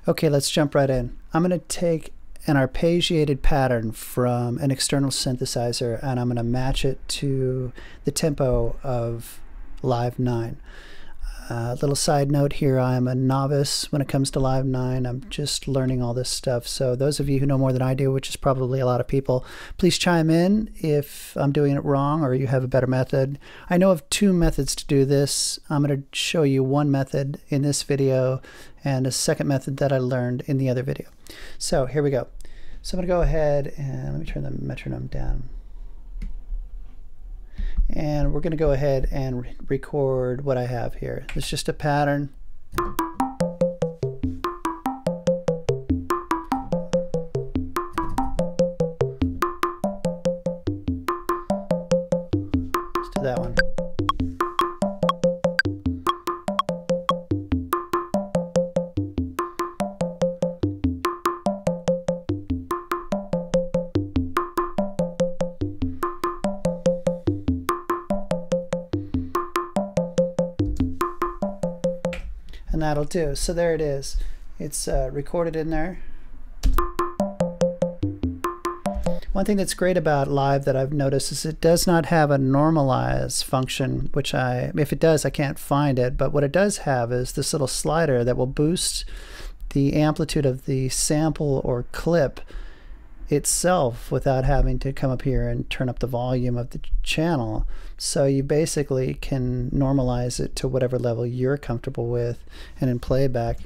Okay, let's jump right in. I'm going to take an arpeggiated pattern from an external synthesizer and I'm going to match it to the tempo of Live 9. Little side note here, I'm a novice when it comes to Live 9. I'm just learning all this stuff. So those of you who know more than I do, which is probably a lot of people, please chime in if I'm doing it wrong or you have a better method. I know of two methods to do this. I'm going to show you one method in this video and a second method that I learned in the other video. So here we go. So I'm going to go ahead and let me turn the metronome down. And we're going to go ahead and record what I have here. It's just a pattern. Let's do that one. And that'll do. So there it is. It's recorded in there. One thing that's great about Live that I've noticed is it does not have a normalize function, which if it does, I can't find it. But what it does have is this little slider that will boost the amplitude of the sample or clip itself without having to come up here and turn up the volume of the channel. So you basically can normalize it to whatever level you're comfortable with, and in playback.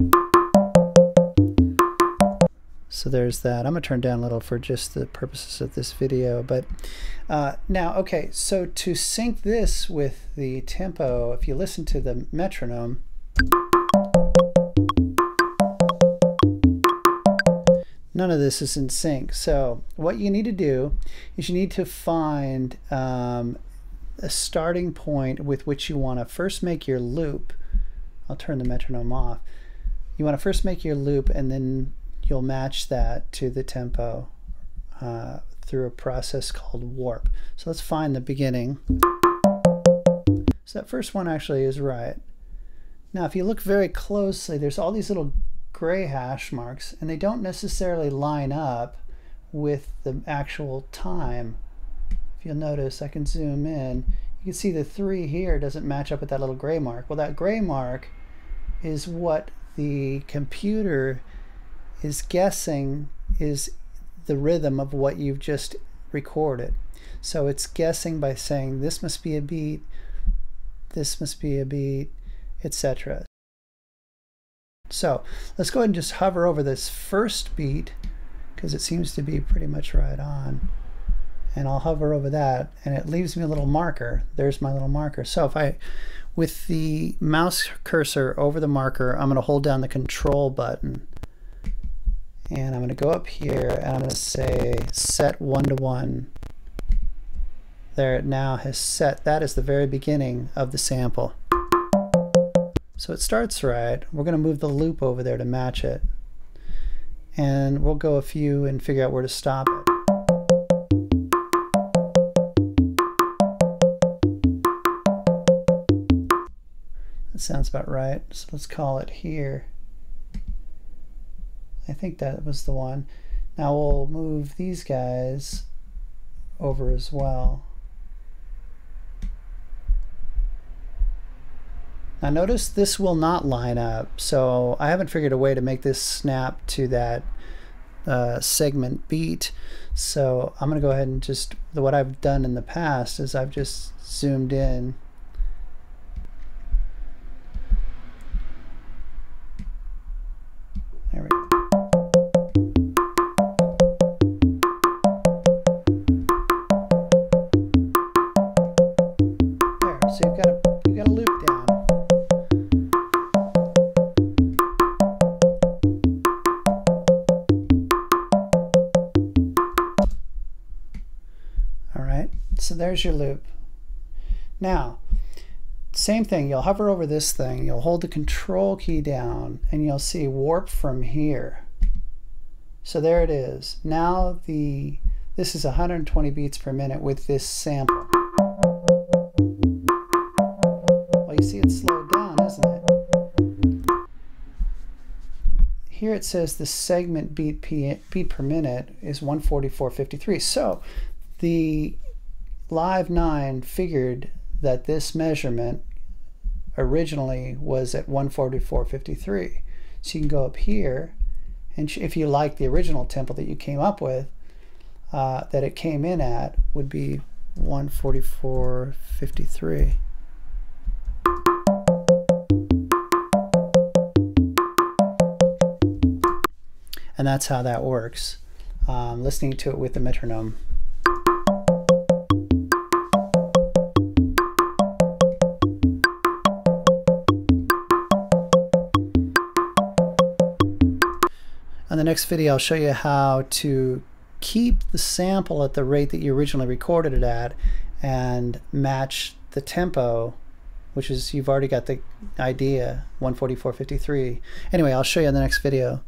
So there's that. I'm going to turn down a little for just the purposes of this video. But now, okay, so to sync this with the tempo, if you listen to the metronome, none of this is in sync. So what you need to do is you need to find a starting point with which you want to first make your loop. I'll turn the metronome off. You want to first make your loop and then you'll match that to the tempo through a process called warp. So let's find the beginning. So that first one actually is right. Now if you look very closely, there's all these little gray hash marks and they don't necessarily line up with the actual time. If you'll notice, I can zoom in, you can see the 3 here doesn't match up with that little gray mark. Well, that gray mark is what the computer is guessing is the rhythm of what you've just recorded. So it's guessing by saying this must be a beat, this must be a beat, etc. So let's go ahead and just hover over this first beat because it seems to be pretty much right on. And I'll hover over that and it leaves me a little marker. There's my little marker. So if I, with the mouse cursor over the marker, I'm going to hold down the control button. And I'm going to go up here and I'm going to say set 1 to 1. There it now has set. That is the very beginning of the sample. So it starts right. We're going to move the loop over there to match it. And we'll go a few and figure out where to stop it. That sounds about right. So let's call it here. I think that was the one. Now we'll move these guys over as well. Now notice this will not line up, so I haven't figured a way to make this snap to that segment beat. So I'm going to go ahead and just, what I've done in the past is I've just zoomed in. There we go. There, so you've got a loop down. So there's your loop. Now, same thing, you'll hover over this thing, you'll hold the control key down, and you'll see warp from here. So there it is. Now this is 120 beats per minute with this sample. Well, you see it's slowed down, isn't it? here it says the segment beat per minute is 144.53. So the Live 9 figured that this measurement originally was at 144.53. So you can go up here, and if you like the original tempo that you came up with, that it came in at would be 144.53. And that's how that works, listening to it with the metronome. On the next video, I'll show you how to keep the sample at the rate that you originally recorded it at and match the tempo, which is, you've already got the idea, 144.53. Anyway, I'll show you in the next video.